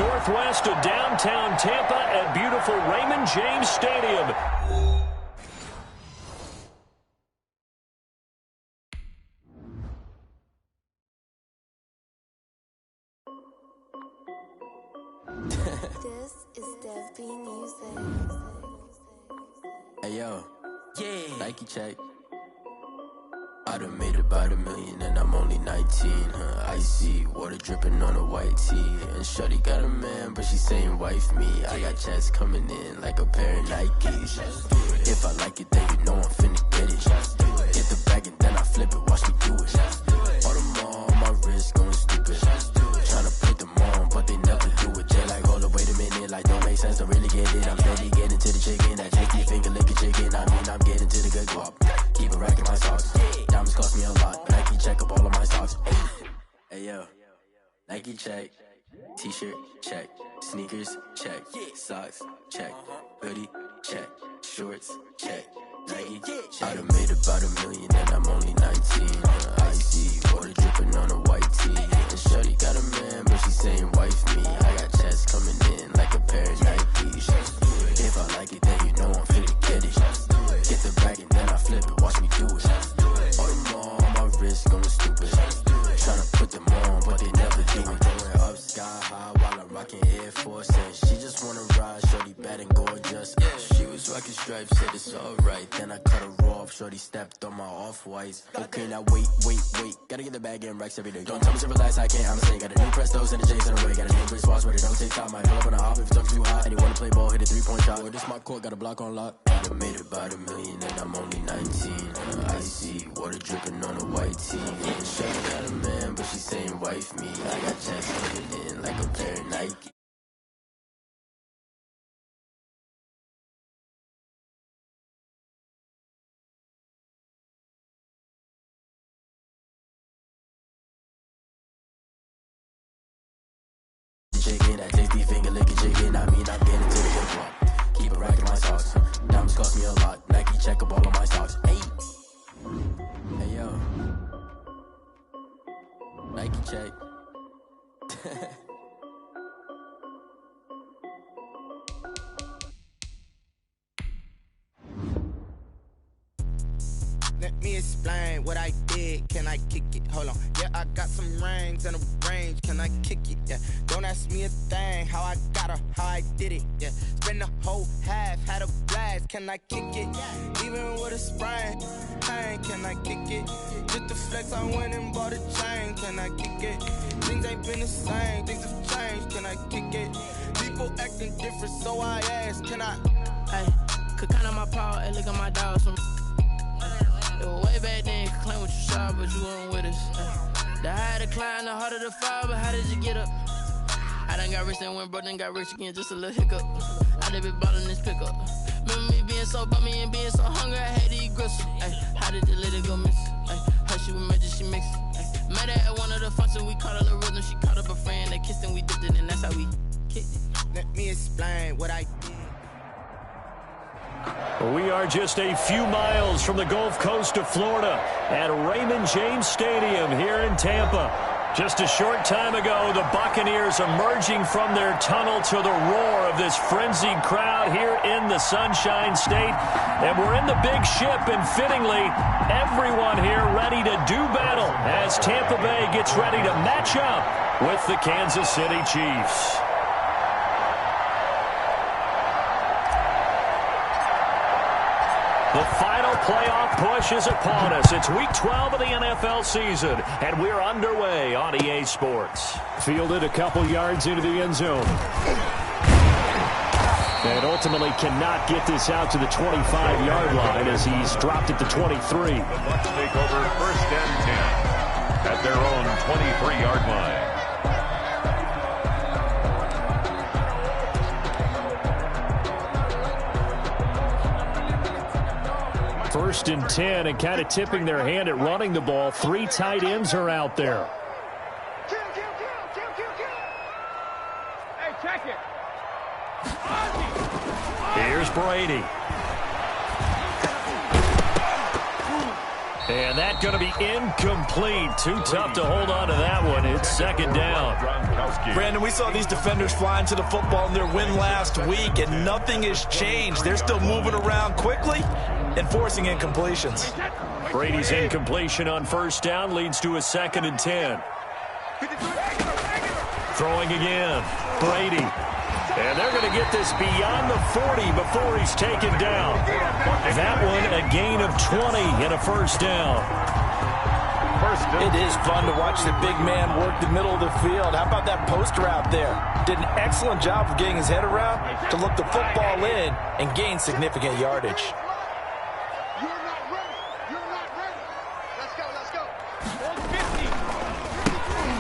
northwest of downtown Tampa at beautiful Raymond James Stadium. This is Dev B Music. Hey yo, yeah, Nike check. I done made about $1 million and I'm only 19, icy, water dripping on a white tee. And shorty got a man, but she saying wife me. I got checks coming in like a pair of Nikes. If I like it, then you know I'm finna get it. Get the bag and then I flip it, watch me do it. All them on my wrist going stupid. Tryna put them on, but they never do it. They like, hold up, wait a minute, like don't make sense, don't really get it. I'm steady getting to the chicken, that tasty finger licking chicken. I mean, I'm getting to the good guap. Keep a rack in my socks. Diamonds cost me a lot. Nike check up all of my socks. Hey yo, Nike check. T-shirt check. Sneakers check. Socks check. Hoodie check. Shorts check. Nike I done made about $1 million and I'm only 19. Icy, water dripping on a white tee. And shorty got a man, but she saying wife me. I got checks coming in like a pair of Nikes. If I like it, then you know I'm finna get it. Get the bag and then I flip it, watch me do it. All them on my wrist going stupid. Tryna put them on, but they never do it. Going up sky high while I'm rocking Air Force. And she just wanna ride, shorty bad and gorgeous. She was rocking stripes, said it's alright. Then I cut her off, shorty stepped on my off-whites. Okay, now wait. Gotta get the bag and racks every day. Don't tell me to relax, I can't, I'ma say. Got a new Prestos and the J's in the way. Got a new British watch, but it don't take time. Might pull up on a hop if it's too hot. And you wanna play ball, hit a 3-point shot. Or this my court, got a block on lock. I done made about $1 million and I'm only 19. Icy, water dripping on a white tee. And shorty got a man, but she saying wife me. I got checks coming in like a pair of Nike. Chicken, that tasty finger licking chicken. I mean, I'm getting to the good guap. Keep a rack in my socks. Diamonds cost me a lot. Nike check up all of my socks. Hey yo, Nike check. Let me explain what I did. Can I kick it? Hold on. Yeah, I got some rings and a range. Can I kick it? Yeah. Don't ask me a thing. How I got her, how I did it. Yeah. Spend the whole half, had a blast. Can I kick it? Even with a sprain. Pain, can I kick it? Just the flex, I went and bought a chain. Can I kick it? Things ain't been the same. Things have changed. Can I kick it? People acting different, so I ask. Can I? Hey, could count on my power and look at my dogs from. Way back then, you could claim what you saw, but you weren't with us. The higher the climb, the harder the fall, but how did you get up? I done got rich and went broke, then got rich again, just a little hiccup. I done been ballin' this pickup. Remember me being so bummy and being so hungry, I had to eat gristle. Ay, how did you let it go miss? Ay, how she was magic, she mixed it. Met her at one of the functions, we caught a little rhythm, she caught up a friend, they kissed and we dipped it, and that's how we kicked it. Let me explain what I did. We are just a few miles from the Gulf Coast of Florida at Raymond James Stadium here in Tampa. Just a short time ago, the Buccaneers emerging from their tunnel to the roar of this frenzied crowd here in the Sunshine State. And we're in the big ship, and fittingly, everyone here ready to do battle as Tampa Bay gets ready to match up with the Kansas City Chiefs. The final playoff push is upon us. It's Week 12 of the NFL season, and we're underway on EA Sports. Fielded a couple yards into the end zone. And ultimately cannot get this out to the 25-yard line as he's dropped it to 23. The Bucs take over 1st and 10 at their own 23-yard line. First and 10, and kind of tipping their hand at running the ball. 3 tight ends are out there. Hey, check it. Here's Brady. And that's going to be incomplete. Too tough to hold on to that one. It's second down. Brandon, we saw these defenders flying to the football in their win last week, and nothing has changed. They're still moving around quickly and forcing incompletions. Brady's incompletion on first down leads to a 2nd and 10. Throwing again. Brady. And they're going to get this beyond the 40 before he's taken down. That one a gain of 20 and a first down. It is fun to watch the big man work the middle of the field. How about that post route there? Did an excellent job of getting his head around to look the football in and gain significant yardage.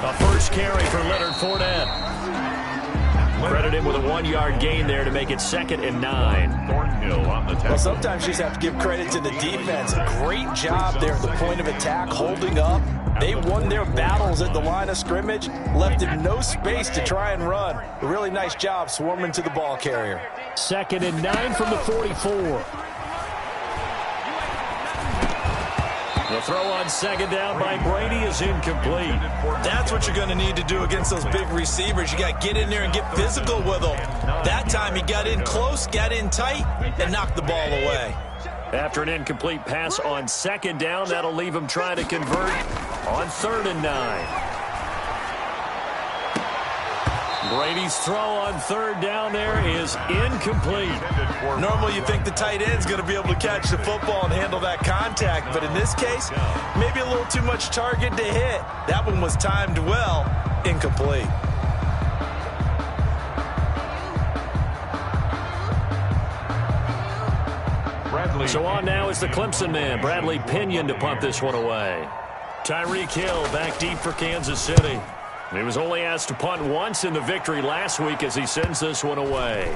A first carry for Leonard Fournette. Credit him with a 1-yard gain there to make it 2nd and 9. Thornhill on the tackle. Well, sometimes you just have to give credit to the defense. Great job there at the point of attack, holding up. They won their battles at the line of scrimmage, left him no space to try and run. A really nice job swarming to the ball carrier. 2nd and 9 from the 44. The throw on second down by Brady is incomplete. That's what you're going to need to do against those big receivers. You got to get in there and get physical with them. That time he got in close, got in tight, and knocked the ball away. After an incomplete pass on second down, that'll leave him trying to convert on 3rd and 9. Brady's throw on 3rd down there is incomplete. Normally you think the tight end's going to be able to catch the football and handle that contact, but in this case, maybe a little too much target to hit. That one was timed well, incomplete. So on now is the Clemson man, Bradley Pinion, to punt this one away. Tyreek Hill back deep for Kansas City. He was only asked to punt once in the victory last week as he sends this one away.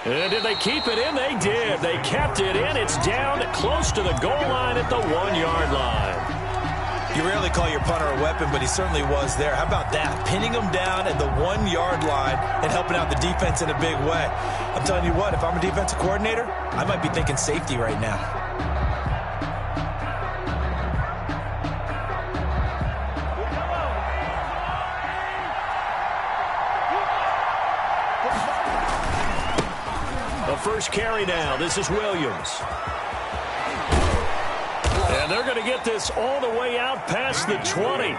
And did they keep it in? They did. They kept it in. It's down close to the goal line at the 1-yard line. You rarely call your punter a weapon, but he certainly was there. How about that? Pinning him down at the 1-yard line and helping out the defense in a big way. I'm telling you what, if I'm a defensive coordinator, I might be thinking safety right now. First carry now. This is Williams. And they're going to get this all the way out past the 20.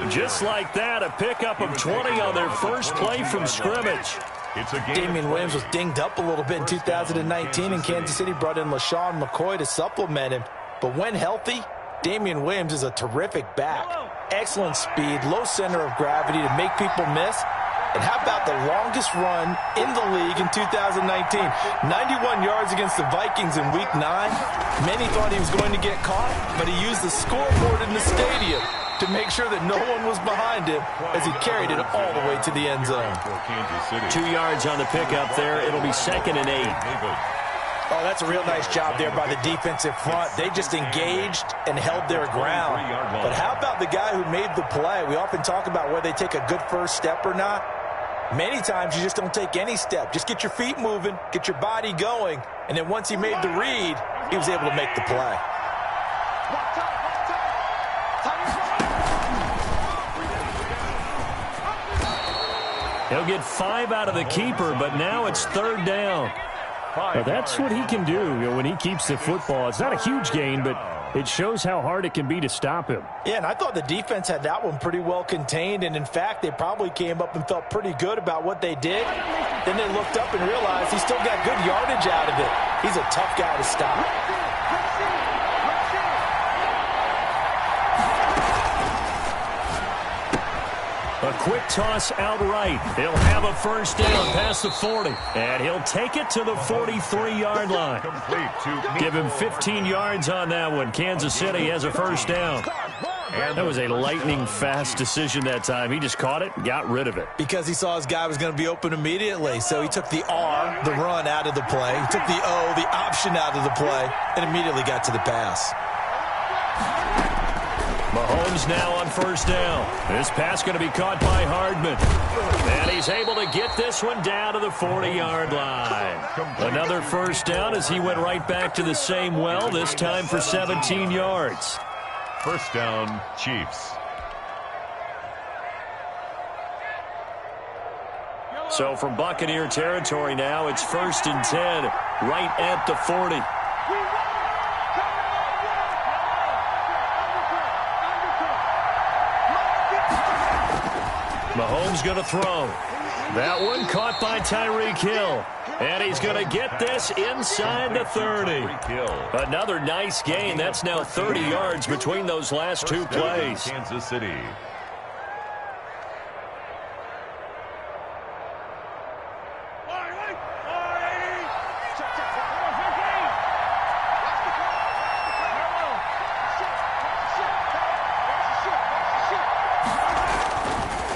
Just like that, a pickup of 20 on their first play from scrimmage. Damian Williams was dinged up a little bit in 2019, and Kansas City brought in LaShawn McCoy to supplement him. But when healthy, Damian Williams is a terrific back. Excellent speed, low center of gravity to make people miss. And how about the longest run in the league in 2019? 91 yards against the Vikings in Week 9. Many thought he was going to get caught, but he used the scoreboard in the stadium to make sure that no one was behind him as he carried it all the way to the end zone. 2 yards on the pickup there. It'll be 2nd and 8. Oh, that's a real nice job there by the defensive front. They just engaged and held their ground. But how about the guy who made the play? We often talk about whether they take a good first step or not. Many times you just don't take any step. Just get your feet moving, get your body going, and then once he made the read, he was able to make the play. He'll get 5 out of the keeper, but now it's 3rd down. Well, that's what he can do when he keeps the football. It's not a huge gain, but it shows how hard it can be to stop him. Yeah, and I thought the defense had that one pretty well contained, and in fact, they probably came up and felt pretty good about what they did. Then they looked up and realized he still got good yardage out of it. He's a tough guy to stop. A quick toss outright. He'll have a first down past the 40. And he'll take it to the 43-yard line. Give him 15 yards on that one. Kansas City has a first down. That was a lightning-fast decision that time. He just caught it and got rid of it. Because he saw his guy was going to be open immediately. So he took the R, the run, out of the play. He took the O, the option, out of the play, and immediately got to the pass. Mahomes now on first down. This pass going to be caught by Hardman. And he's able to get this one down to the 40-yard line. Another first down as he went right back to the same well, this time for 17 yards. First down, Chiefs. So from Buccaneer territory now, it's 1st and 10, right at the 40. Mahomes going to throw. That one caught by Tyreek Hill. And he's going to get this inside the 30. Another nice gain. That's now 30 yards between those last two plays. Kansas City.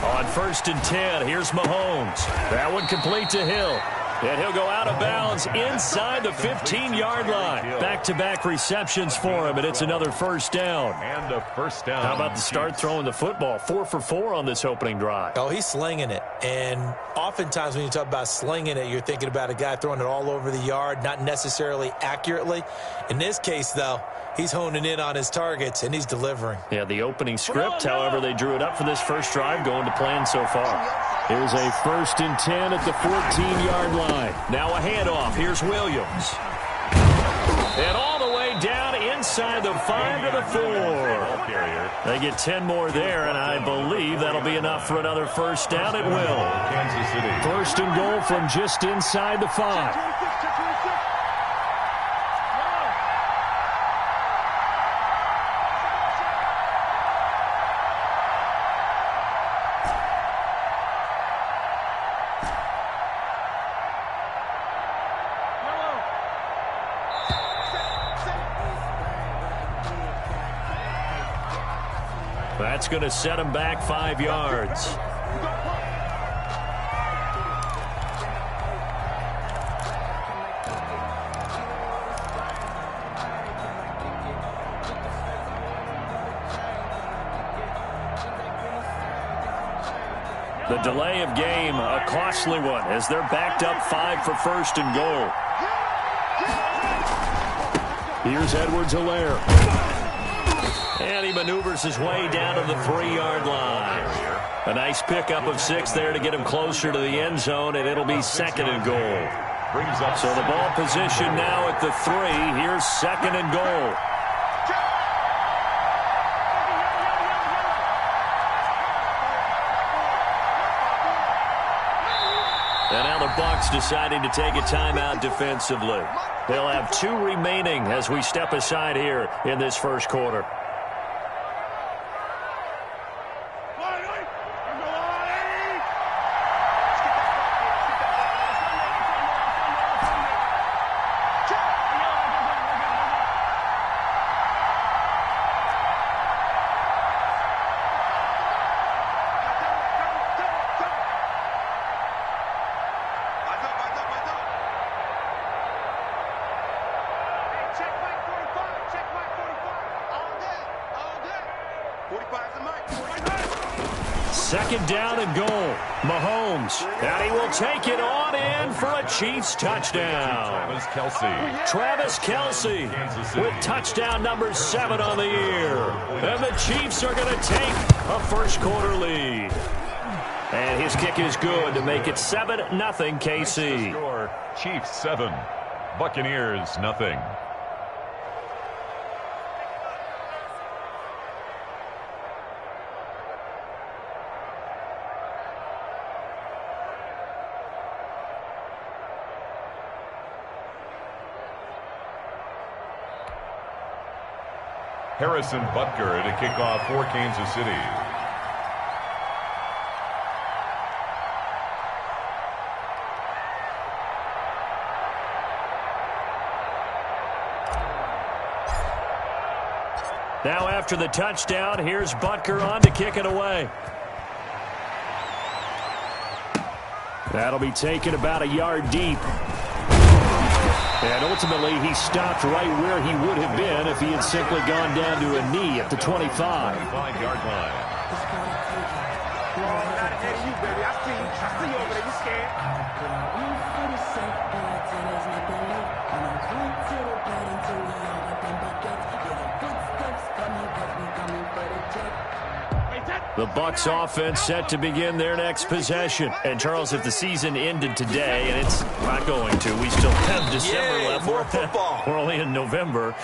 On 1st and 10, here's Mahomes. That one complete to Hill. And he'll go out of bounds inside the 15-yard line. Back-to-back receptions for him, and it's another first down. And a first down. How about the start throwing the football? 4 for 4 on this opening drive. Oh, he's slinging it. And oftentimes when you talk about slinging it, you're thinking about a guy throwing it all over the yard, not necessarily accurately. In this case, though, he's honing in on his targets, and he's delivering. Yeah, the opening script, however, they drew it up for this first drive, going to plan so far. Here's a 1st and 10 at the 14-yard line. Now a handoff. Here's Williams. And all the way down inside the 5 to the 4. They get 10 more there, and I believe that'll be enough for another first down. It will. Kansas City. 1st and goal from just inside the 5. That's going to set him back 5 yards. The delay of game, a costly one, as they're backed up 5 for 1st and goal. Here's Edwards-Helaire. And he maneuvers his way down to the 3-yard line. A nice pickup of 6 there to get him closer to the end zone, and it'll be 2nd and goal. So the ball position now at the 3. Here's 2nd and goal. And now the Bucs deciding to take a timeout defensively. They'll have 2 remaining as we step aside here in this first quarter. Second down and goal. Mahomes. And he will take it on in for a Chiefs touchdown. Travis Kelce with touchdown number 7 on the year. And the Chiefs are going to take a first quarter lead. And his kick is good to make it 7-0 KC. Score, Chiefs 7, Buccaneers 0. Harrison Butker to kick off for Kansas City. Now after the touchdown, here's Butker on to kick it away. That'll be taken about a yard deep. And ultimately, he stopped right where he would have been if he had simply gone down to a knee at the 25. 25-yard line. The Bucs offense set to begin their next possession. And, Charles, if the season ended today, and it's not going to, we still have December left. More football. We're only in November.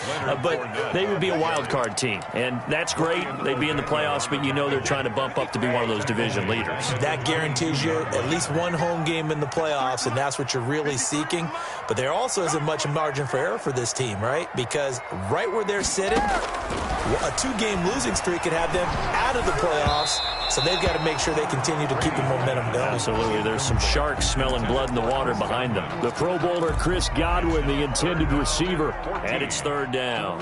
But they would be a wild card team. And that's great. They'd be in the playoffs, but you know they're trying to bump up to be one of those division leaders. That guarantees you at least one home game in the playoffs, and that's what you're really seeking. But there also isn't much margin for error for this team, right? Because right where they're sitting, a two-game losing streak could have them out of the playoffs, so they've got to make sure they continue to keep the momentum going. Absolutely. There's some sharks smelling blood in the water behind them. The Pro Bowler Chris Godwin, the intended receiver, and it's third down.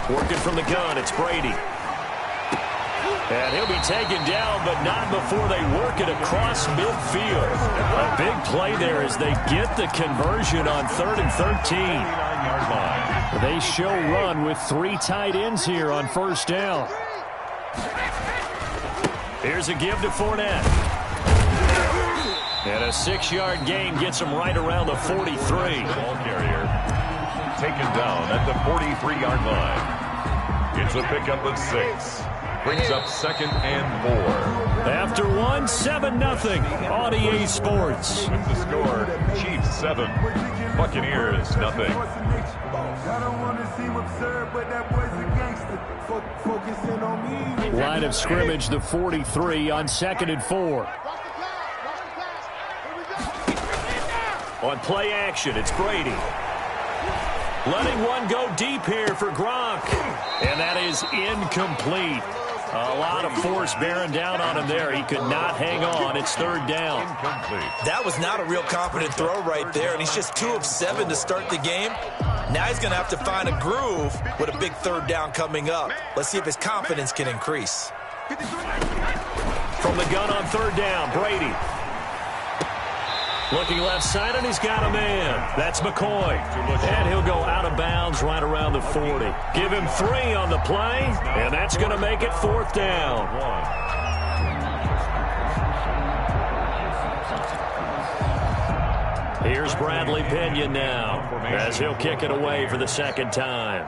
Working from the gun, it's Brady. And he'll be taken down, but not before they work it across midfield. A big play there as they get the conversion on 3rd and 13. They show run with 3 tight ends here on first down. Here's a give to Fournette. And a 6-yard gain gets him right around the 43. Ball carrier taken down at the 43-yard line. It's a pickup of 6. Brings up 2nd and 4. After 1, 7-0 on EA Sports. With the score, Chiefs 7, Buccaneers 0. Line of scrimmage, the 43 on 2nd and 4. On play action, it's Brady. Letting one go deep here for Gronk. And that is incomplete. A lot of force bearing down on him there. He could not hang on. It's 3rd down. That was not a real confident throw right there, and he's just 2 of 7 to start the game. Now he's going to have to find a groove with a big 3rd down coming up. Let's see if his confidence can increase. From the gun on 3rd down, Brady. Looking left side, and he's got a man. That's McCoy. And he'll go out of bounds right around the 40. Give him 3 on the play, and that's going to make it 4th down. Here's Bradley Pinion now as he'll kick it away for the 2nd time.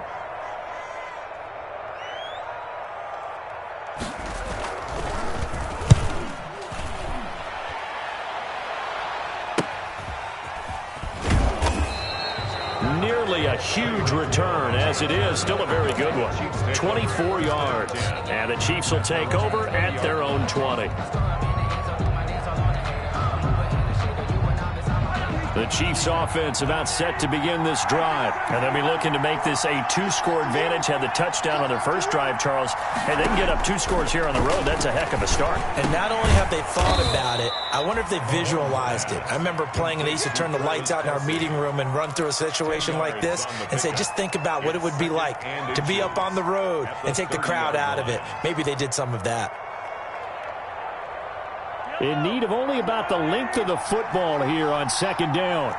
Nearly a huge return, as it is still a very good one. 24 yards. And the Chiefs will take over at their own 20. The Chiefs offense about set to begin this drive. And they'll be looking to make this a 2-score advantage. Had the touchdown on their first drive, Charles. Hey, they can get up 2 scores here on the road. That's a heck of a start. And not only have they thought about it, I wonder if they visualized it. I remember playing and they used to turn the lights out in our meeting room and run through a situation like this and say, just think about what it would be like to be up on the road and take the crowd out of it. Maybe they did some of that. In need of only about the length of the football here on 2nd down.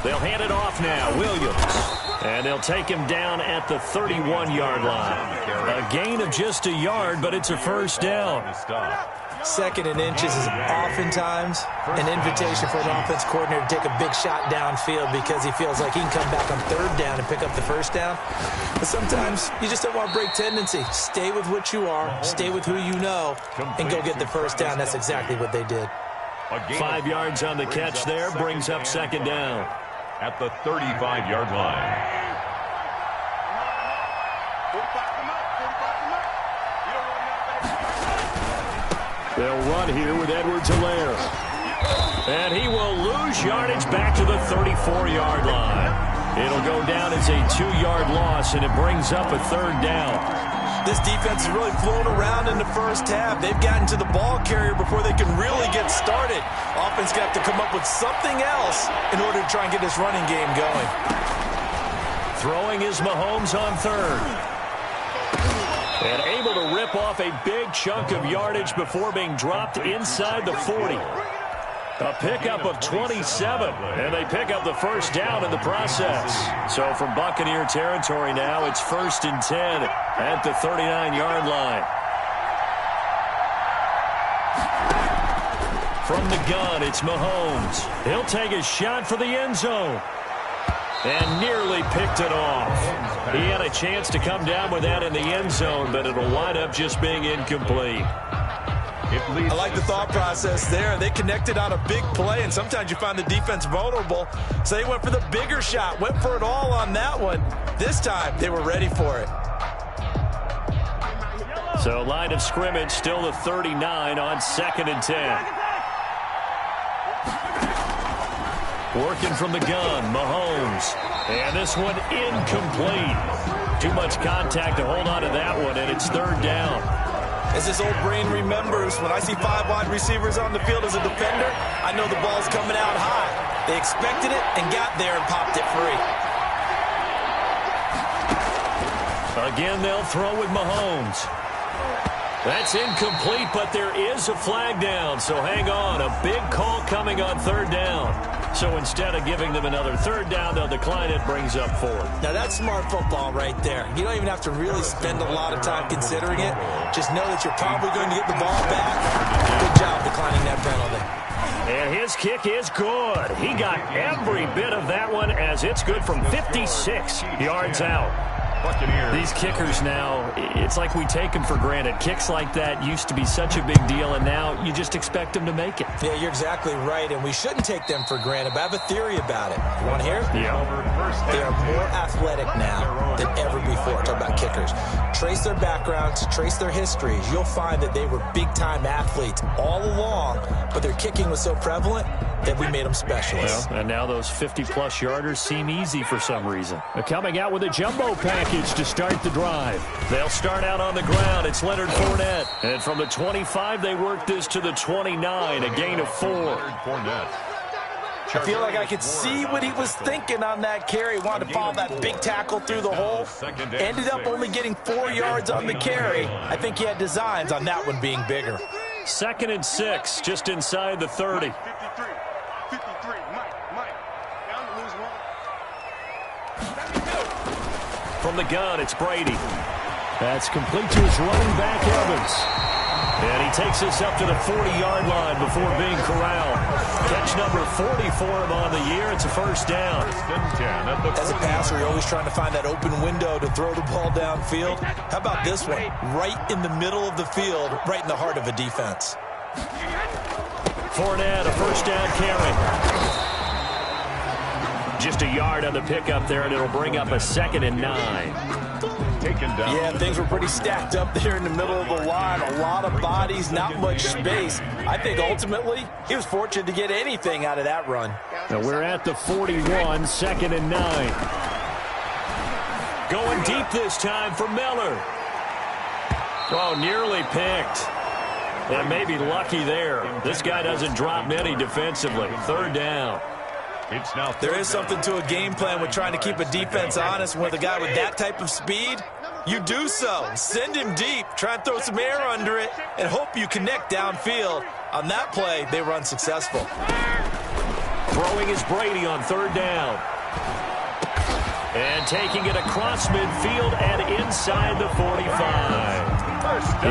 They'll hand it off now. Williams. And they'll take him down at the 31-yard line. A gain of just a yard, but it's a first down. 2nd and inches is oftentimes an invitation for an offense coordinator to take a big shot downfield because he feels like he can come back on 3rd down and pick up the first down. But sometimes you just don't want to break tendency. Stay with what you are, stay with who you know, and go get the first down. That's exactly what they did. 5 yards on the catch there, brings up 2nd down. At the 35-yard line. They'll run here with Edwards-Helaire. And he will lose yardage back to the 34-yard line. It'll go down was a 2-yard loss, and it brings up a 3rd down. This defense is really flown around in the first half. They've gotten to the ball carrier before they can really get started. Offense got to come up with something else in order to try and get this running game going. Throwing is Mahomes on 3rd. And able to rip off a big chunk of yardage before being dropped inside the 40. A pickup of 27, and they pick up the 1st down in the process. So from Buccaneer territory now, it's 1st and 10 at the 39-yard line. From the gun, it's Mahomes. He'll take a shot for the end zone. And nearly picked it off. He had a chance to come down with that in the end zone, but it'll wind up just being incomplete. I like the thought process there. They connected on a big play, and sometimes you find the defense vulnerable. So they went for the bigger shot, went for it all on that one. This time, they were ready for it. So line of scrimmage still the 39 on 2nd and 10. Working from the gun, Mahomes. And this one incomplete. Too much contact to hold on to that one, and it's 3rd down. As this old brain remembers, when I see 5 wide receivers on the field as a defender, I know the ball's coming out high. They expected it and got there and popped it free. Again, they'll throw with Mahomes. That's incomplete, but there is a flag down, so hang on. A big call coming on 3rd down. So instead of giving them another 3rd down, they'll decline it, brings up 4th. Now that's smart football right there. You don't even have to really spend a lot of time considering it. Just know that you're probably going to get the ball back. Good job declining that penalty. And his kick is good. He got every bit of that one as it's good from 56 yards out. These kickers now, it's like we take them for granted. Kicks like that used to be such a big deal, and now you just expect them to make it. Yeah, you're exactly right, and we shouldn't take them for granted, but I have a theory about it. You want to hear it? Yeah. They are more athletic now than ever before. Talk about kickers. Trace their backgrounds, trace their histories. You'll find that they were big-time athletes all along, but their kicking was so prevalent that we made them specialists. Well, and now those 50-plus yarders seem easy for some reason. They're coming out with a jumbo package to start the drive. They'll start out on the ground. It's Leonard Fournette. And from the 25, they work this to the 29, a gain of 4. I feel like I could see what he was thinking on that carry. He wanted to follow that big tackle through the hole. Ended up only getting 4 yards on the carry. I think he had designs on that one being bigger. 2nd and 6, just inside the 30. From the gun, it's Brady. That's complete to his running back, Evans. And he takes us up to the 40-yard line before being corralled. Catch number 40 for him on the year. It's a 1st down. As a passer, you're always trying to find that open window to throw the ball downfield. How about this one? Right in the middle of the field, right in the heart of a defense. Fournette, a 1st down carry. Just a yard on the pickup there, and it'll bring up a 2nd and 9. Taken down. Yeah, things were pretty stacked up there in the middle of the line. A lot of bodies, not much space. I think ultimately he was fortunate to get anything out of that run. Now we're at the 41, 2nd and 9. Going deep this time for Miller. Oh, nearly picked. And maybe lucky there. This guy doesn't drop many defensively. 3rd down. There is something to a game plan with trying to keep a defense honest. With a guy with that type of speed, you do so. Send him deep, try and throw some air under it, and hope you connect downfield. On that play, they were unsuccessful. Throwing is Brady on 3rd down. And taking it across midfield and inside the 45.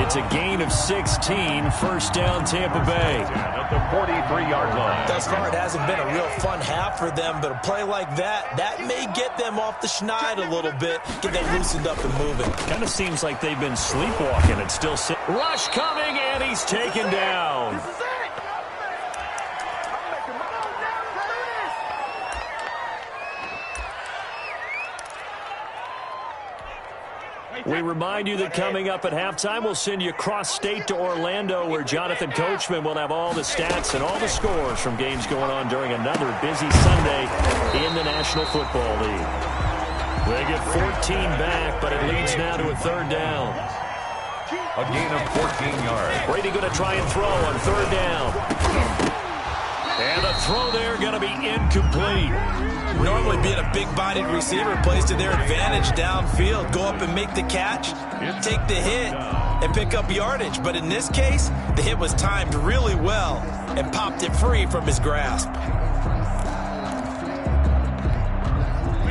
It's a gain of 16, 1st down Tampa Bay. At the 43-yard line. Thus far, it hasn't been a real fun half for them, but a play like that may get them off the schneid a little bit, get them loosened up and moving. Kind of seems like they've been sleepwalking and still sit. Rush coming, and he's taken down. We remind you that coming up at halftime, we'll send you cross-state to Orlando, where Jonathan Coachman will have all the stats and all the scores from games going on during another busy Sunday in the National Football League. They get 14 back, but it leads now to a third down. A gain of 14 yards. Brady going to try and throw on third down. And the throw there going to be incomplete. Normally being a big-bodied receiver plays to their advantage downfield. Go up and make the catch, take the hit, and pick up yardage. But in this case, the hit was timed really well and popped it free from his grasp.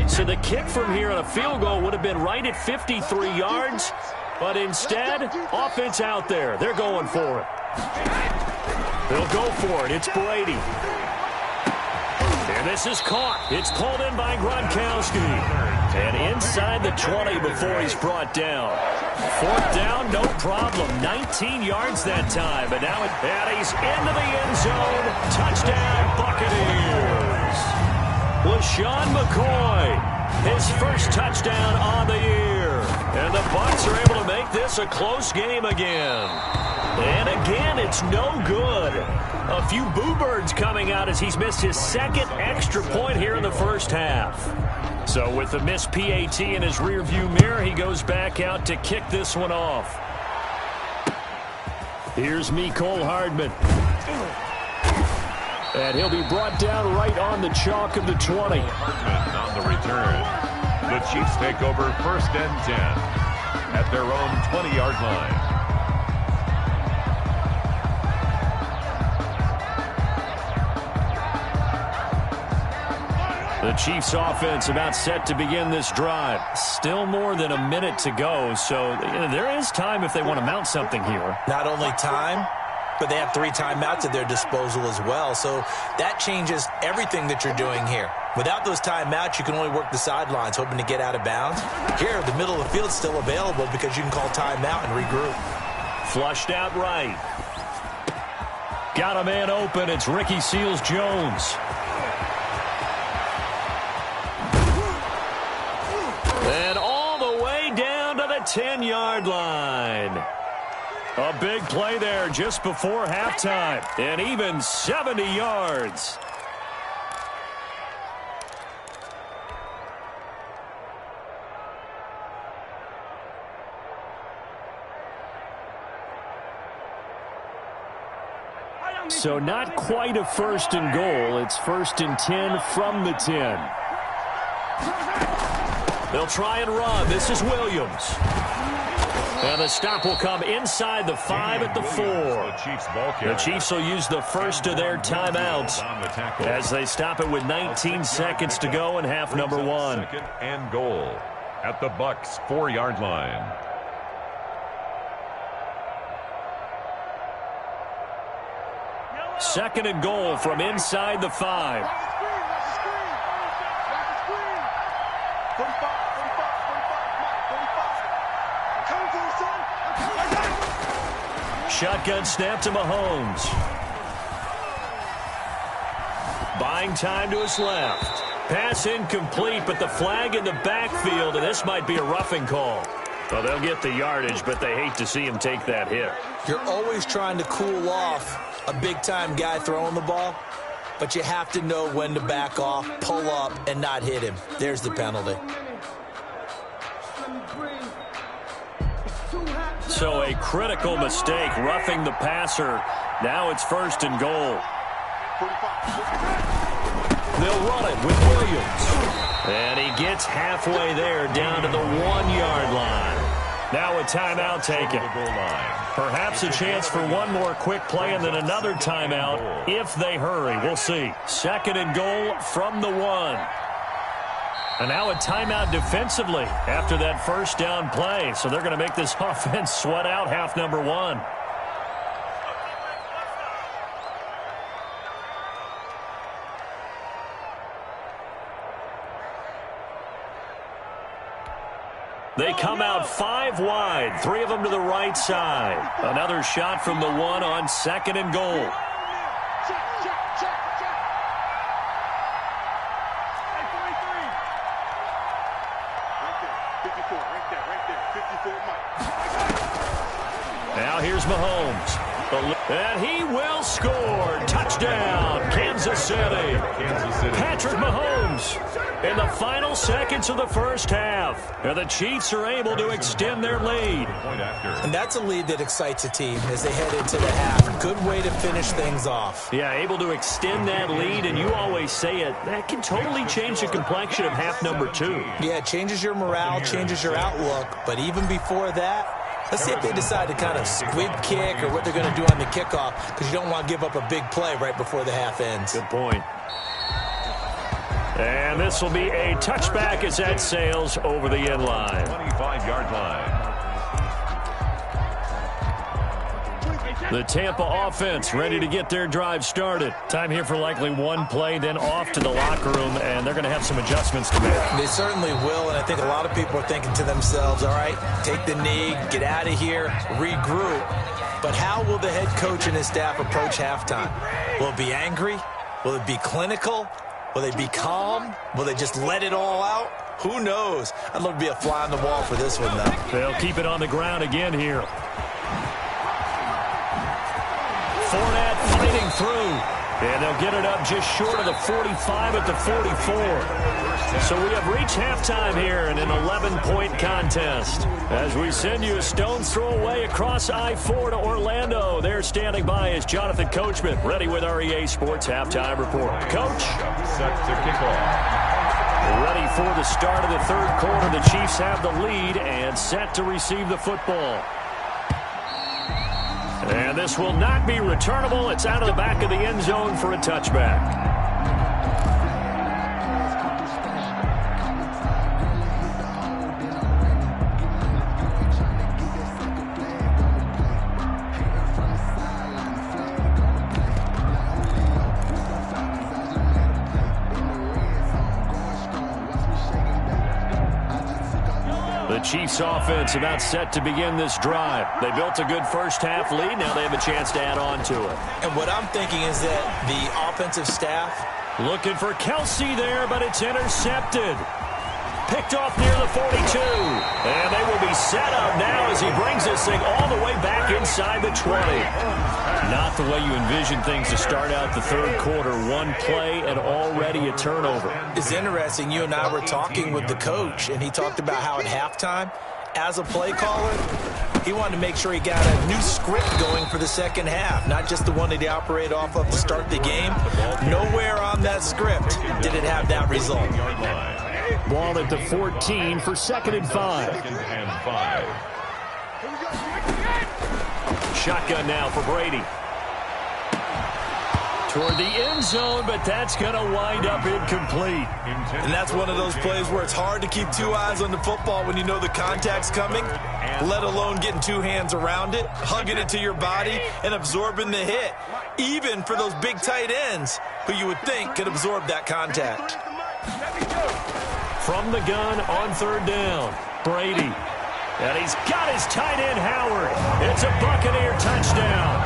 So the kick from here on a field goal would have been right at 53 yards, but instead, offense out there. They're going for it. They'll go for it. It's Brady. And this is caught. It's pulled in by Gronkowski. And inside the 20 before he's brought down. Fourth down, no problem. 19 yards that time. But now he's into the end zone. Touchdown, Buccaneers. LaShawn McCoy, his first touchdown on the year. And the Bucs are able to make this a close game again. And again, it's no good. A few boo birds coming out as he's missed his second extra point here in the first half. So with the missed PAT in his rearview mirror, he goes back out to kick this one off. Here's Mecole Hardman. And he'll be brought down right on the chalk of the 20. Hardman on the return. The Chiefs take over 1st and 10 at their own 20-yard line. The Chiefs offense about set to begin this drive. Still more than a minute to go, so there is time if they want to mount something here. Not only time, but they have 3 timeouts at their disposal as well. So that changes everything that you're doing here. Without those timeouts, you can only work the sidelines, hoping to get out of bounds. Here, the middle of the field's still available because you can call timeout and regroup. Flushed out right. Got a man open. It's Ricky Seals-Jones. And all the way down to the 10-yard line. A big play there just before halftime. And even 70 yards. So not quite a 1st and goal. It's 1st and 10 from the 10. They'll try and run. This is Williams. And the stop will come inside the 5 at the 4. The Chiefs will use the first of their timeouts as they stop it with 19 seconds to go in half number 1. 2nd and goal at the Bucs 4-yard line. Second and goal from inside the 5. Shotgun snap to Mahomes. Buying time to his left. Pass incomplete, but the flag in the backfield, and this might be a roughing call. Well, they'll get the yardage, but they hate to see him take that hit. You're always trying to cool off a big-time guy throwing the ball, but you have to know when to back off, pull up, and not hit him. There's the penalty. So a critical mistake, roughing the passer. Now it's 1st and goal. They'll run it with Williams. And he gets halfway there down to the 1-yard line. Now a timeout taken. Perhaps a chance for one more quick play and then another timeout if they hurry. We'll see. 2nd and goal from the 1. And now a timeout defensively after that first down play. So they're going to make this offense sweat out half number 1. They come out 5 wide, 3 of them to the right side. Another shot from the 1 on 2nd and goal. Now here's Mahomes. And he will score. Touchdown, Kansas City. Patrick Mahomes in the final seconds of the first half. And the Chiefs are able to extend their lead. And that's a lead that excites a team as they head into the half. Good way to finish things off. Yeah, able to extend that lead, and you always say it, that can totally change the complexion of half number 2. Yeah, it changes your morale, changes your outlook. But even before that, let's see if they decide to kind of squib kick or what they're going to do on the kickoff, because you don't want to give up a big play right before the half ends. Good point. And this will be a touchback as that sails over the end line. 25-yard line. The Tampa offense ready to get their drive started. Time here for likely one play, then off to the locker room, and they're going to have some adjustments to make. They certainly will, and I think a lot of people are thinking to themselves, all right, take the knee, get out of here, regroup. But how will the head coach and his staff approach halftime? Will it be angry? Will it be clinical? Will they be calm? Will they just let it all out? Who knows? I'd love to be a fly on the wall for this one, though. They'll keep it on the ground again here. Fournette fighting through. And they'll get it up just short of the 45 at the 44. So we have reached halftime here in an 11-point contest. As we send you a stone's throw away across I-4 to Orlando. There standing by is Jonathan Coachman, ready with our EA Sports Halftime Report. Coach. Set to kick off. Ready for the start of the third quarter. The Chiefs have the lead and set to receive the football. And this will not be returnable. It's out of the back of the end zone for a touchback. The Chiefs offense about set to begin this drive. They built a good first half lead. Now they have a chance to add on to it. And what I'm thinking is that the offensive staff looking for Kelsey there, but it's intercepted. Picked off near the 42. And they will be set up now as he brings this thing all the way back inside the 20. Not the way you envision things to start out the third quarter. One play and already a turnover. It's interesting. You and I were talking with the coach, and he talked about how at halftime, as a play caller, he wanted to make sure he got a new script going for the second half, not just the one that he operated off of to start the game. Nowhere on that script did it have that result. Ball at the 14 for 2nd and 5. Shotgun now for Brady. Toward the end zone, but that's going to wind up incomplete. And that's one of those plays where it's hard to keep two eyes on the football when you know the contact's coming, let alone getting two hands around it, hugging it to your body, and absorbing the hit, even for those big tight ends who you would think could absorb that contact. From the gun on 3rd down, Brady. And he's got his tight end, Howard. It's a Buccaneer touchdown.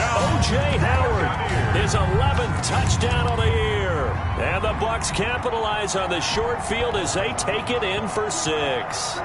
O.J. Howard, his 11th touchdown of the year. And the Bucs capitalize on the short field as they take it in for 6.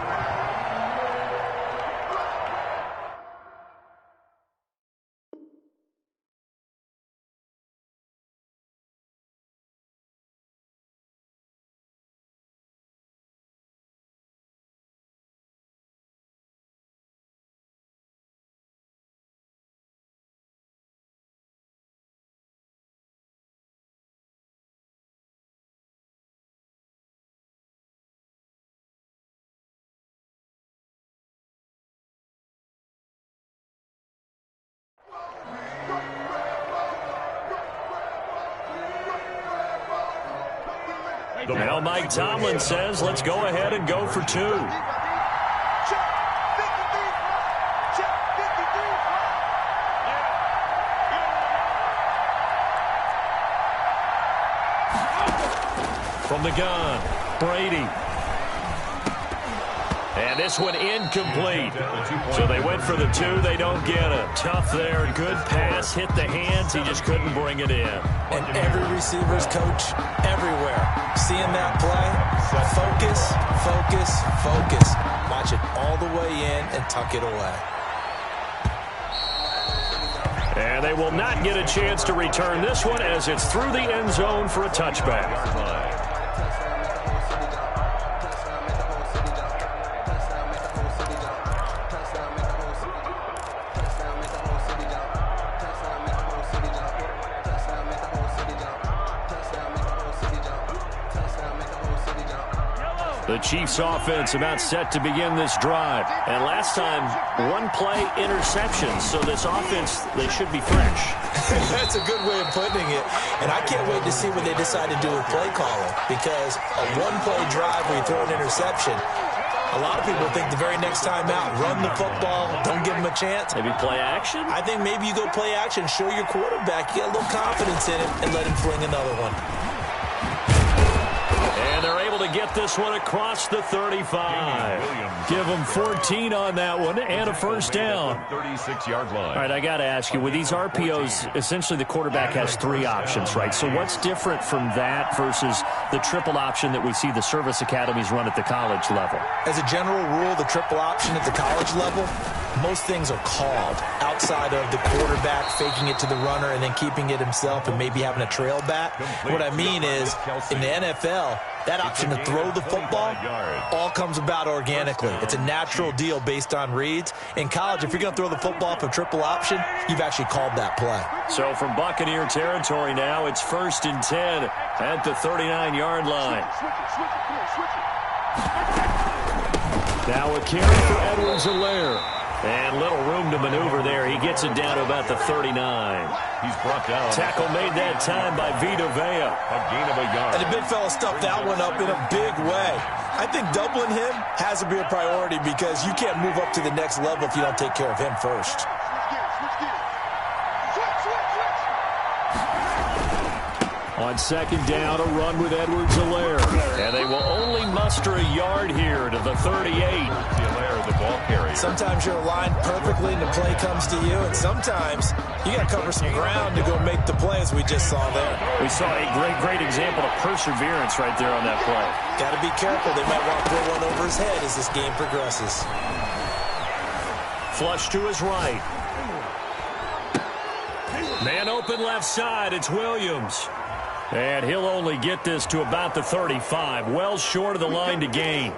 Now Mike Tomlin says, let's go ahead and go for 2. From the gun, Brady. And this one incomplete. So they went for the 2. They don't get it. Tough there. Good pass. Hit the hands. He just couldn't bring it in. And every receiver's coach everywhere. Seeing that play, focus, focus, focus. Watch it all the way in and tuck it away. And they will not get a chance to return this one as it's through the end zone for a touchback. The Chiefs offense about set to begin this drive. And last time, one play interception. So this offense, they should be fresh. That's a good way of putting it. And I can't wait to see what they decide to do with play calling. Because a one-play drive where you throw an interception, a lot of people think the very next time out, run the football, don't give them a chance. Maybe play action? I think maybe you go play action, show your quarterback, you got a little confidence in it, and let him fling another one. And they're able to get this one across the 35. Give them 14 on that one and a first down. 36-yard line. All right, I got to ask you, with these RPOs, essentially the quarterback has three options, right? So what's different from that versus the triple option that we see the service academies run at the college level? As a general rule, the triple option at the college level, most things are called outside of the quarterback faking it to the runner and then keeping it himself and maybe having a trail back. What I mean is, in the NFL, that option to throw the football all comes about organically. It's a natural deal based on reads. In college, if you're going to throw the football for triple option, you've actually called that play. So from Buccaneer territory now, it's 1st and 10 at the 39-yard line. Now a carry for Edwards-Helaire. And little room to maneuver there. He gets it down to about the 39. He's brought down. Tackle made that time by Vita Vea. A gain of a yard. And the big fella stuffed that one up in a big way. I think doubling him has to be a priority because you can't move up to the next level if you don't take care of him first. On second down, a run with Edwards-Helaire. And they will only muster a yard here to the 38. Helaire, the ball carrier. Sometimes you're aligned perfectly and the play comes to you, and sometimes you got to cover some ground to go make the play, as we just saw there. We saw a great example of perseverance right there on that play. Got to be careful. They might want to throw one over his head as this game progresses. Flush to his right. Man open left side. It's Williams. And he'll only get this to about the 35. Well short of the line to gain.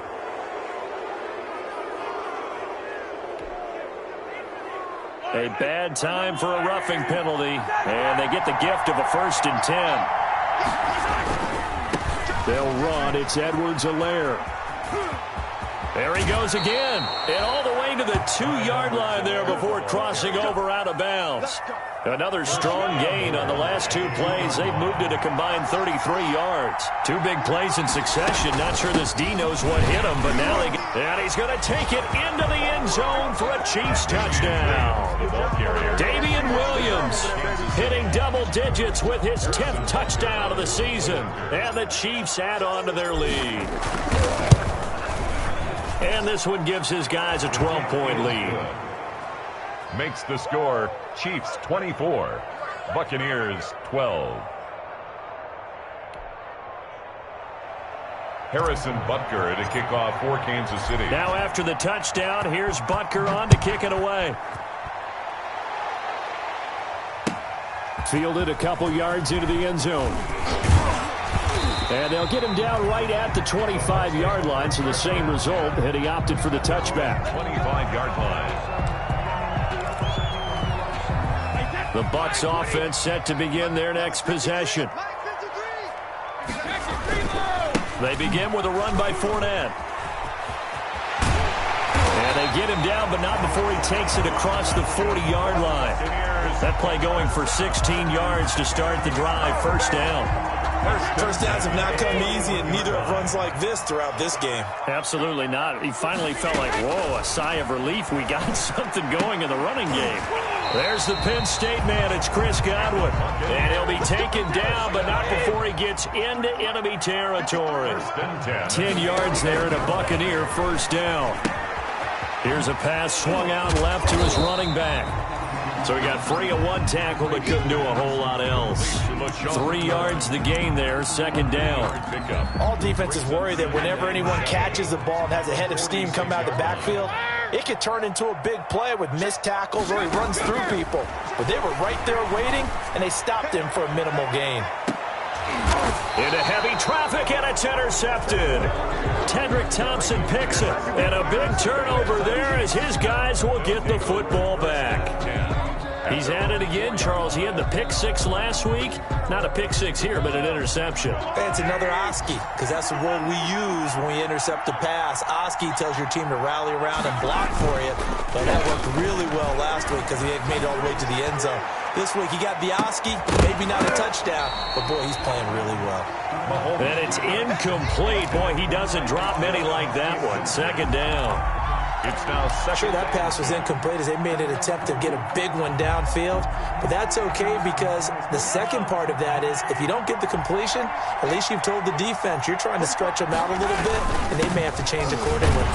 A bad time for a roughing penalty. And they get the gift of a 1st and 10. They'll run. It's Edwards-Helaire. There he goes again. And all the way to the 2-yard line there before crossing over out of bounds. Another strong gain on the last 2 plays. They've moved it a combined 33 yards. 2 big plays in succession. Not sure this D knows what hit him, but now they get... And he's going to take it into the end zone for a Chiefs touchdown. Damian Williams hitting double digits with his 10th touchdown of the season. And the Chiefs add on to their lead. And this one gives his guys a 12-point lead. Makes the score Chiefs 24, Buccaneers 12. Harrison Butker to kick off for Kansas City. Now after the touchdown, here's Butker on to kick it away. Fielded a couple yards into the end zone. And they'll get him down right at the 25-yard line, so the same result, and he opted for the touchback. 25-yard line. The Bucs offense set to begin their next possession. They begin with a run by Fournette. And they get him down, but not before he takes it across the 40-yard line. That play going for 16 yards to start the drive. 1st down. First downs have not come easy, and neither have runs like this throughout this game. Absolutely not. He finally felt like, whoa, a sigh of relief. We got something going in the running game. There's the Penn State man. It's Chris Godwin. And he'll be taken down, but not before he gets into enemy territory. 10 yards there and a Buccaneer 1st down. Here's a pass swung out left to his running back. So he got free of 1 tackle, but couldn't do a whole lot else. 3 yards the gain there, 2nd down. All defenses worry that whenever anyone catches the ball and has a head of steam come out of the backfield, It could turn into a big play with missed tackles or he runs through people. But they were right there waiting, and they stopped him for a minimal gain. Into heavy traffic, and it's intercepted. Tedrick Thompson picks it, and a big turnover there as his guys will get the football back. He's at it again, Charles. He had the pick six last week. Not a pick six here, but an interception. It's another Oski, because that's the word we use when we intercept a pass. Oski tells your team to rally around and block for you. But that worked really well last week because he had made it all the way to the end zone. This week he got the Oski, maybe not a touchdown, but boy, he's playing really well. And it's incomplete. Boy, he doesn't drop many like that one. Second down. It's now second. Sure, that pass was incomplete as they made an attempt to get a big one downfield. But that's okay because the second part of that is if you don't get the completion, at least you've told the defense you're trying to stretch them out a little bit, and they may have to change accordingly.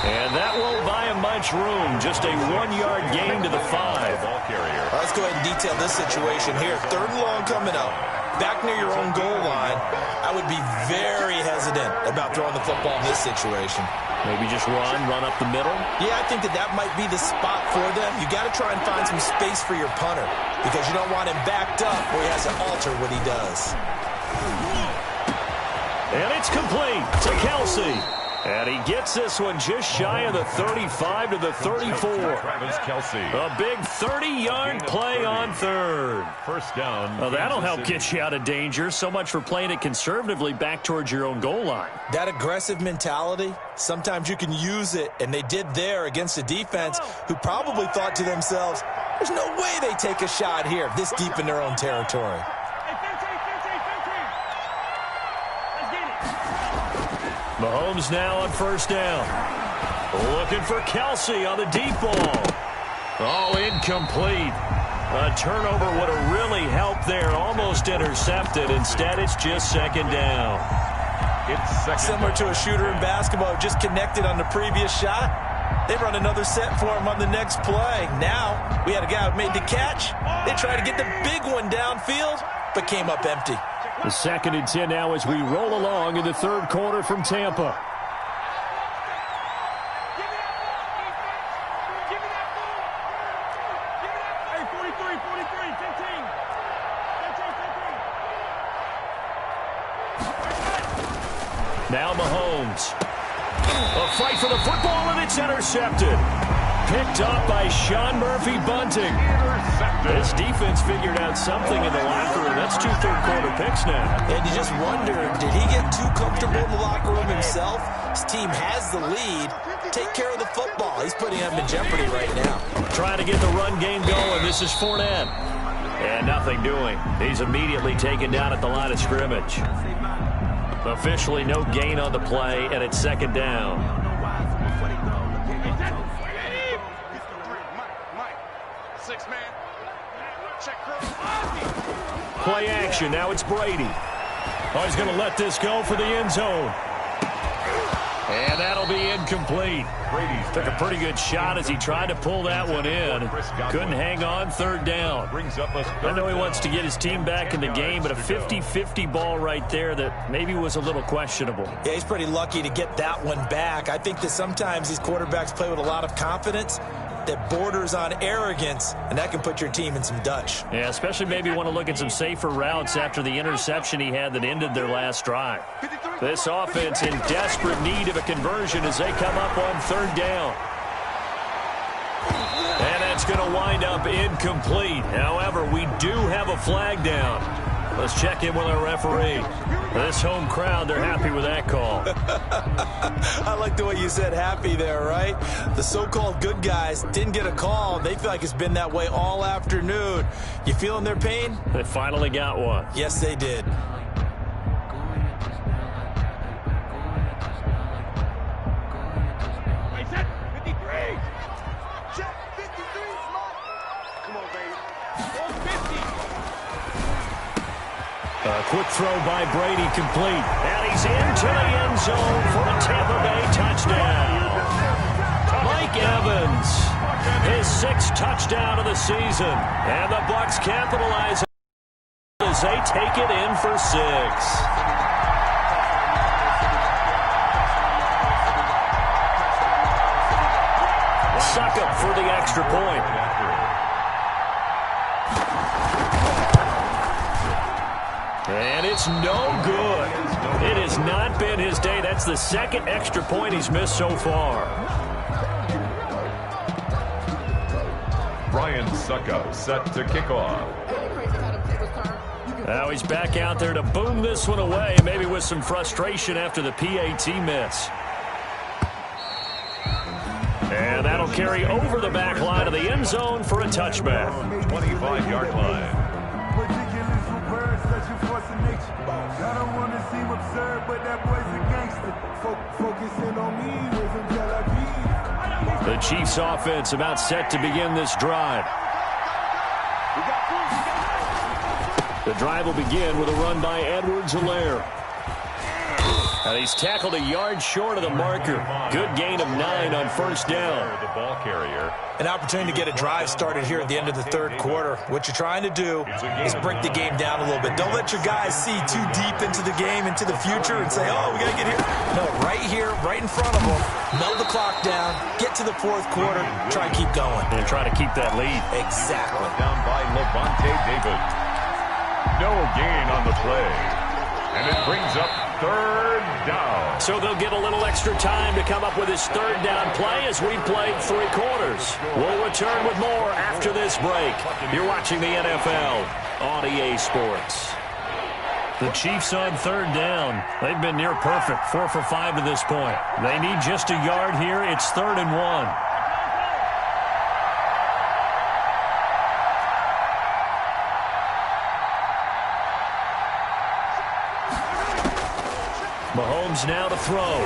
And that won't buy him much room. Just a 1-yard gain to the 5. Ball carrier. Let's go ahead and detail this situation here. 3rd and long coming up. Back near your own goal line, I would be very hesitant about throwing the football in this situation. Maybe just run up the middle? Yeah, I think that might be the spot for them. You got to try and find some space for your punter because you don't want him backed up where he has to alter what he does. And it's complete to Kelsey. And he gets this one just shy of the 35 to the 34. Travis Kelsey. A big 30-yard play on 3rd. First down. Well, that'll help get you out of danger. So much for playing it conservatively back towards your own goal line. That aggressive mentality, sometimes you can use it, and they did there against a defense who probably thought to themselves, there's no way they take a shot here this deep in their own territory. Mahomes now on 1st down. Looking for Kelsey on the deep ball. Oh, incomplete. A turnover would have really helped there. Almost intercepted. Instead, it's just 2nd down. It's second. Similar to a shooter in basketball who just connected on the previous shot. They run another set for him on the next play. Now, we had a guy who made the catch. They tried to get the big one downfield, but came up empty. The 2nd and 10 now as we roll along in the 3rd quarter from Tampa. Now Mahomes. A fight for the football, and it's intercepted. Picked up by Sean Murphy Bunting. This defense figured out something in the locker room. That's 2 third-quarter picks now. And you just wonder, did he get too comfortable in the locker room himself? His team has the lead. Take care of the football. He's putting them in jeopardy right now. Trying to get the run game going. This is Fournette. And nothing doing. He's immediately taken down at the line of scrimmage. Officially no gain on the play, and it's 2nd down. Play action. Now it's Brady. Oh, he's going to let this go for the end zone. And that'll be incomplete. Brady took a pretty good shot as he tried to pull that one in. Couldn't hang on. 3rd down. I know he wants to get his team back in the game, but a 50-50 ball right there that maybe was a little questionable. Yeah, he's pretty lucky to get that one back. I think that sometimes these quarterbacks play with a lot of confidence that borders on arrogance, and that can put your team in some Dutch. Yeah, especially maybe want to look at some safer routes after the interception he had that ended their last drive. This offense in desperate need of a conversion as they come up on 3rd down. And that's going to wind up incomplete. However, we do have a flag down. Let's check in with our referee. This home crowd, they're happy with that call. I like the way you said happy there, right? The so-called good guys didn't get a call. They feel like it's been that way all afternoon. You feeling their pain? They finally got one. Yes, they did. A quick throw by Brady complete. And he's into the end zone for a Tampa Bay touchdown. Mike Evans, his 6th touchdown of the season. And the Bucs capitalize as they take it in for 6. Suckup for the extra point. And it's no good. It has not been his day. That's the second extra point he's missed so far. Brian Suckup set to kick off. Now he's back out there to boom this one away, maybe with some frustration after the PAT miss. And that'll carry over the back line of the end zone for a touchback. 25-yard line. I don't want to seem absurd, but that boy's a gangster. Focusing on me, the Chiefs offense about set to begin this drive. The drive will begin with a run by Edwards-Helaire. And he's tackled a yard short of the marker. Good gain of 9 on first down. The ball carrier. An opportunity to get a drive started here at the end of the third quarter. What you're trying to do is break the game down a little bit. Don't let your guys see too deep into the game, into the future, and say, oh, we got to get here. No, right here, right in front of them. Melt the clock down, get to the fourth quarter, try and keep going. And try to keep that lead. Exactly. Down by Levante David. No gain on the play. And it brings up third down. So they'll get a little extra time to come up with his third down play as we played 3 quarters. We'll return with more after this break. You're watching the NFL on EA Sports. The Chiefs on third down. They've been near perfect, 4 for 5 to this point. They need just a yard here. It's 3rd and 1. Mahomes now to throw.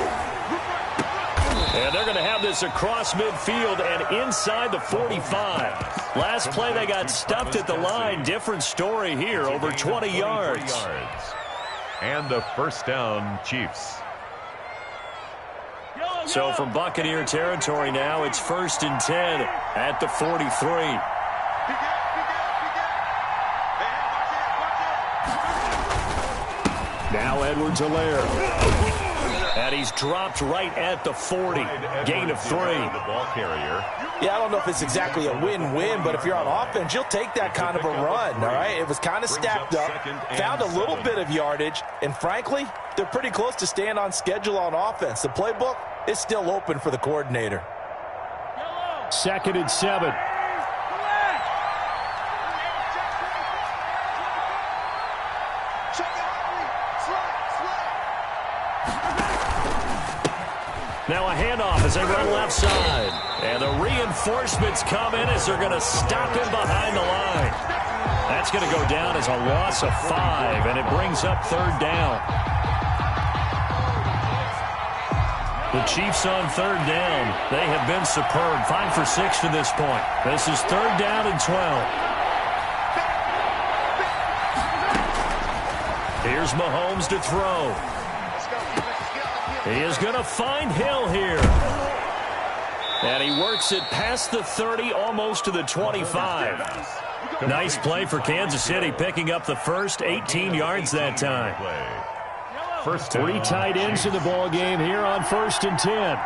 And they're going to have this across midfield and inside the 45. Last play they got stuffed at the line. Different story here, over 20 yards. And a first down, Chiefs. So from Buccaneer territory now, it's 1st and 10 at the 43. Now Edwards-Helaire. And he's dropped right at the 40. Gain of 3. The ball carrier. Yeah, I don't know if it's exactly a win-win, but if you're on offense, you'll take that kind of a run, all right? It was kind of stacked up, found a little bit of yardage, and frankly, they're pretty close to staying on schedule on offense. The playbook is still open for the coordinator. 2nd and 7. Now a handoff as they run left side. And the reinforcements come in as they're going to stop him behind the line. That's going to go down as a loss of 5, and it brings up 3rd down. The Chiefs on 3rd down. They have been superb. 5 for 6 to this point. This is 3rd down and 12. Here's Mahomes to throw. He is going to find Hill here. And he works it past the 30, almost to the 25. Nice play for Kansas City, picking up the first 18 yards that time. First 3 tight ends in the ball game here on 1st and 10.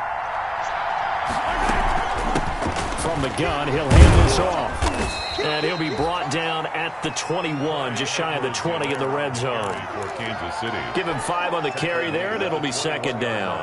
From the gun, he'll hand this off. And he'll be brought down at the 21, just shy of the 20 in the red zone. For Kansas City. Give him 5 on the carry there, and it'll be 2nd down.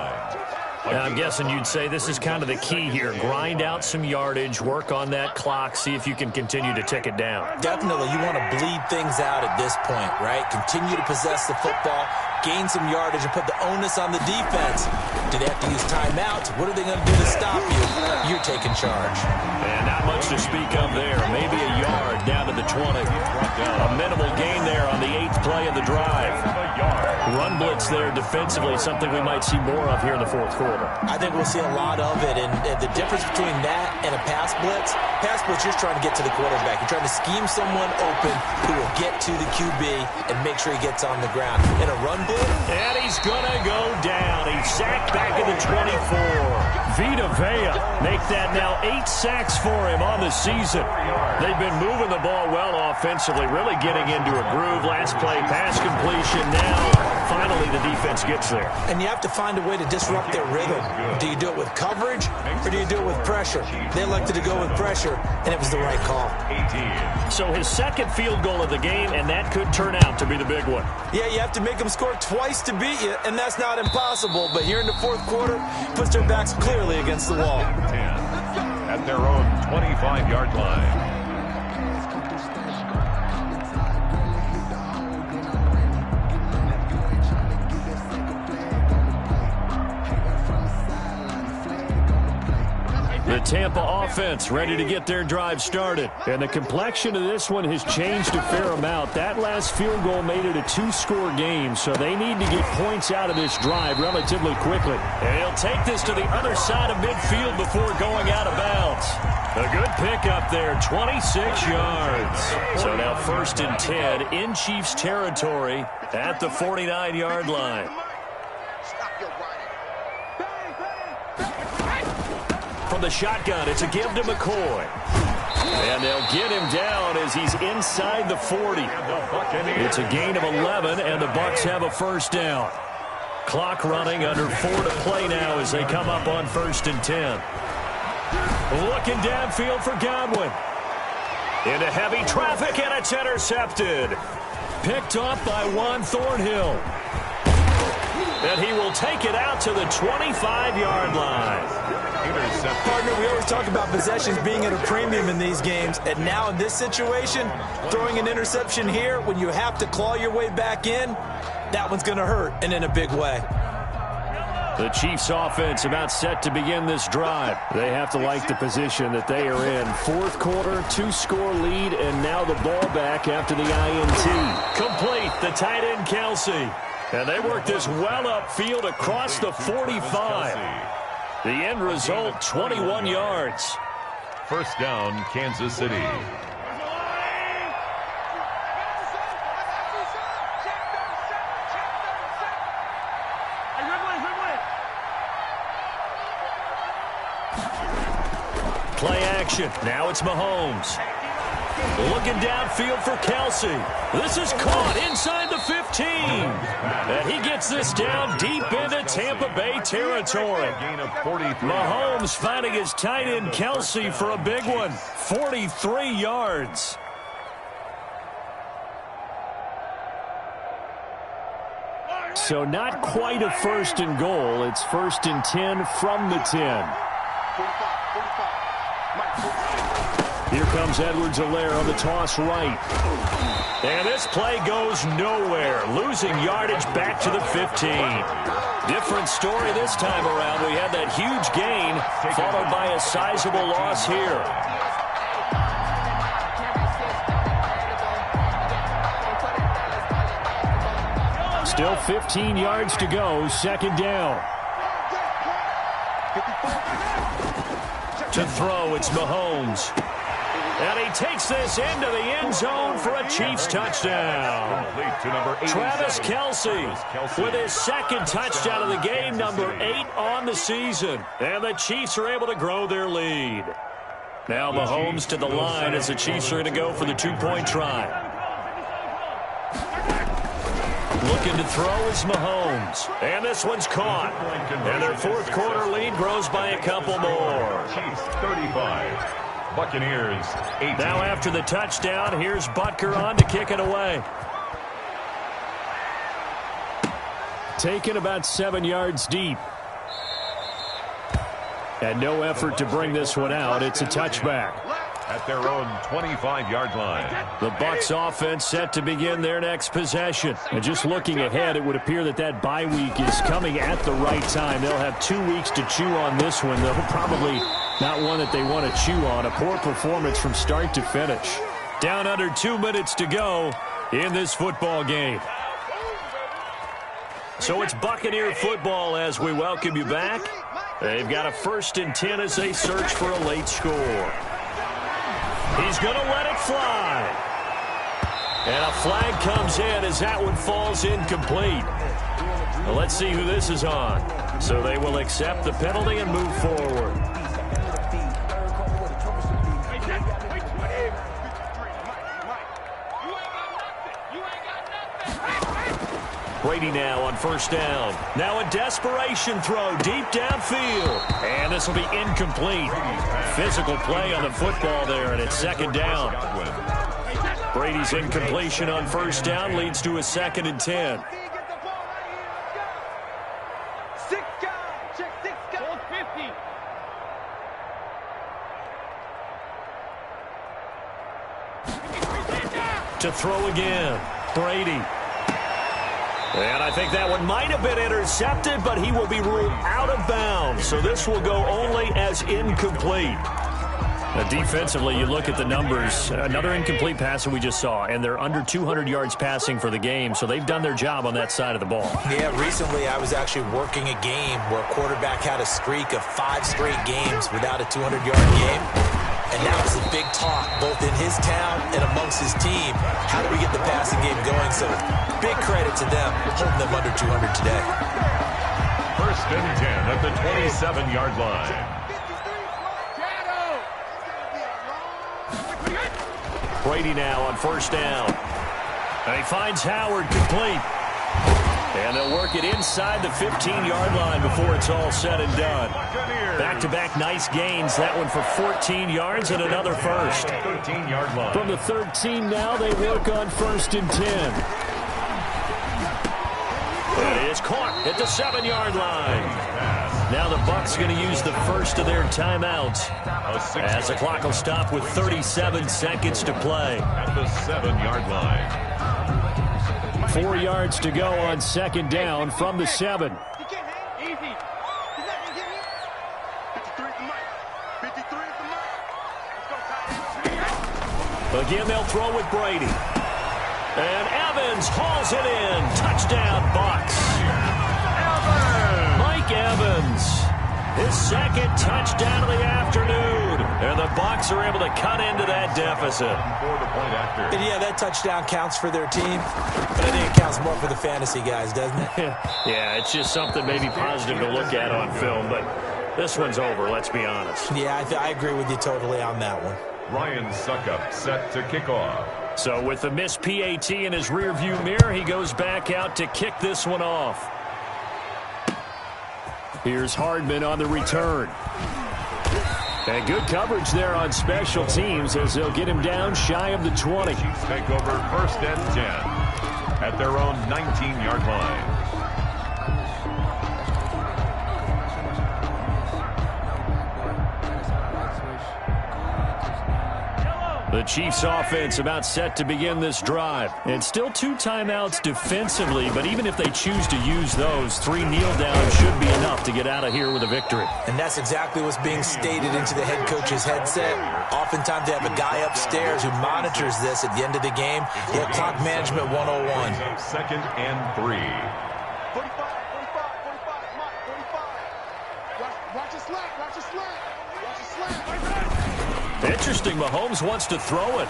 And I'm guessing you'd say this is kind of the key here. Grind out some yardage, work on that clock, see if you can continue to tick it down. Definitely, you want to bleed things out at this point, right? Continue to possess the football, gain some yardage, and put the onus on the defense. Do they have to use timeouts? What are they going to do to stop you? You're taking charge. And not much to speak of there. Maybe a yard down to the 20. A minimal gain there on the 8th play of the drive. Run blitz there defensively, something we might see more of here in the 4th quarter. I think we'll see a lot of it, and the difference between that and a pass blitz, you're just trying to get to the quarterback. You're trying to scheme someone open who will get to the QB and make sure he gets on the ground. In a run blitz, and he's going to go down. He's sacked back at the 24. Vita Vea make that now 8 sacks for him on the season. They've been moving the ball well offensively, really getting into a groove. Last play, pass completion. Now, finally, the defense gets there. And you have to find a way to disrupt their rhythm. Do you do it with coverage or do you do it with pressure? They elected to go with pressure, and it was the right call. So his second field goal of the game, and that could turn out to be the big one. Yeah, you have to make them score twice to beat you, and that's not impossible. But here in the fourth quarter, puts their backs clearly against the wall. 10 at their own 25-yard line. The Tampa offense ready to get their drive started. And the complexion of this one has changed a fair amount. That last field goal made it a 2-score game, so they need to get points out of this drive relatively quickly. And he'll take this to the other side of midfield before going out of bounds. A good pickup there, 26 yards. So now 1st and 10 in Chiefs territory at the 49-yard line. From the shotgun, it's a give to McCoy. And they'll get him down as he's inside the 40. It's a gain of 11, and the Bucs have a first down. Clock running, under 4 to play now as they come up on 1st and 10. Looking downfield for Godwin. Into heavy traffic, and it's intercepted. Picked off by Juan Thornhill. And he will take it out to the 25-yard line. Partner, we always talk about possessions being at a premium in these games, and now in this situation, throwing an interception here when you have to claw your way back in, that one's going to hurt, and in a big way. The Chiefs offense about set to begin this drive. They have to like the position that they are in. Fourth quarter, 2-score lead, and now the ball back after the INT. Complete, the tight end Kelsey. And they work this well upfield across the 45. The end result, 21 yards. First down, Kansas City. Play action. Now it's Mahomes. Looking downfield for Kelsey. This is caught inside the 15. And he gets this down deep into Tampa Bay territory. Mahomes finding his tight end Kelsey for a big one. 43 yards. So not quite a 1st and goal. It's 1st and 10 from the 10. Here comes Edwards-Helaire on the toss right. And this play goes nowhere. Losing yardage back to the 15. Different story this time around. We had that huge gain followed by a sizable loss here. Still 15 yards to go. Second down. To throw, it's Mahomes. And he takes this into the end zone for a Chiefs touchdown. Travis Kelce with his second touchdown of the game, number 8 on the season. And the Chiefs are able to grow their lead. Now Mahomes to the line as the Chiefs are going to go for the 2-point try. Looking to throw is Mahomes. And this one's caught. And their fourth quarter lead grows by a couple more. Chiefs 35. Buccaneers 18. Now after the touchdown, here's Butker on to kick it away. Taken about 7 yards deep. And no effort to bring this one out. It's a touchback. At their own 25-yard line. The Bucs offense set to begin their next possession. And just looking ahead, it would appear that that bye week is coming at the right time. They'll have 2 weeks to chew on this one, though. Probably not one that they want to chew on. A poor performance from start to finish. Down under 2 minutes to go in this football game. So it's Buccaneer football as we welcome you back. They've got a 1st and 10 as they search for a late score. He's going to let it fly. And a flag comes in as that one falls incomplete. Well, let's see who this is on. So they will accept the penalty and move forward. Brady now on first down. Now a desperation throw deep downfield. And this will be incomplete. Physical play on the football there, and it's second down. Brady's incompletion on first down leads to a 2nd and 10. To throw again, Brady. And I think that one might have been intercepted, but he will be ruled out of bounds. So this will go only as incomplete. Defensively, you look at the numbers. Another incomplete pass that we just saw, and they're under 200 yards passing for the game, so they've done their job on that side of the ball. Yeah, recently I was actually working a game where a quarterback had a streak of 5 straight games without a 200-yard game. And now it's a big talk, both in his town and amongst his team. How do we get the passing game going? So big credit to them, holding them under 200 today. 1st and 10 at the 27-yard line. Brady now on first down. And he finds Howard complete. And they'll work it inside the 15-yard line before it's all said and done. Back-to-back nice gains. That one for 14 yards and another first. 13-yard line. From the 13 now, they work on 1st and 10. It is caught at the 7-yard line. Now the Bucs going to use the first of their timeouts as the clock will stop with 37 seconds to play. At the 7-yard line. 4 yards to go on 2nd down from the 7. Again, they'll throw with Brady. And Evans hauls it in. Touchdown, Bucs. Mike Evans, his 2nd touchdown of the afternoon. And the Bucs are able to cut into that deficit. And yeah, that touchdown counts for their team, but I think it counts more for the fantasy guys, doesn't it? Yeah, it's just something maybe positive to look at on film, but this one's over, let's be honest. Yeah, I agree with you totally on that one. Ryan Suckup set to kick off. So with the missed PAT in his rearview mirror, he goes back out to kick this one off. Here's Hardman on the return. And good coverage there on special teams as they'll get him down shy of the 20. Chiefs take over 1st and 10 at their own 19-yard line. The Chiefs offense about set to begin this drive. And still 2 timeouts defensively, but even if they choose to use those, 3 kneel downs should be enough to get out of here with a victory. And that's exactly what's being stated into the head coach's headset. Oftentimes they have a guy upstairs who monitors this at the end of the game. Yeah, clock management 101. 2nd and 3. 45, watch your slack, watch your slack. Interesting, Mahomes wants to throw it.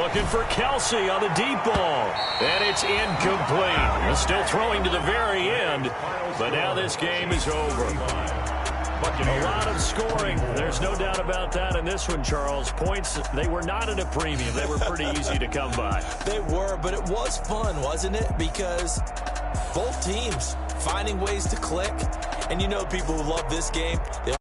Looking for Kelsey on the deep ball. And it's incomplete. Still throwing to the very end. But now this game is over. A lot of scoring. There's no doubt about that in this one, Charles. Points, they were not at a premium. They were pretty easy to come by. They were, but it was fun, wasn't it? Because both teams finding ways to click. And you know people who love this game, they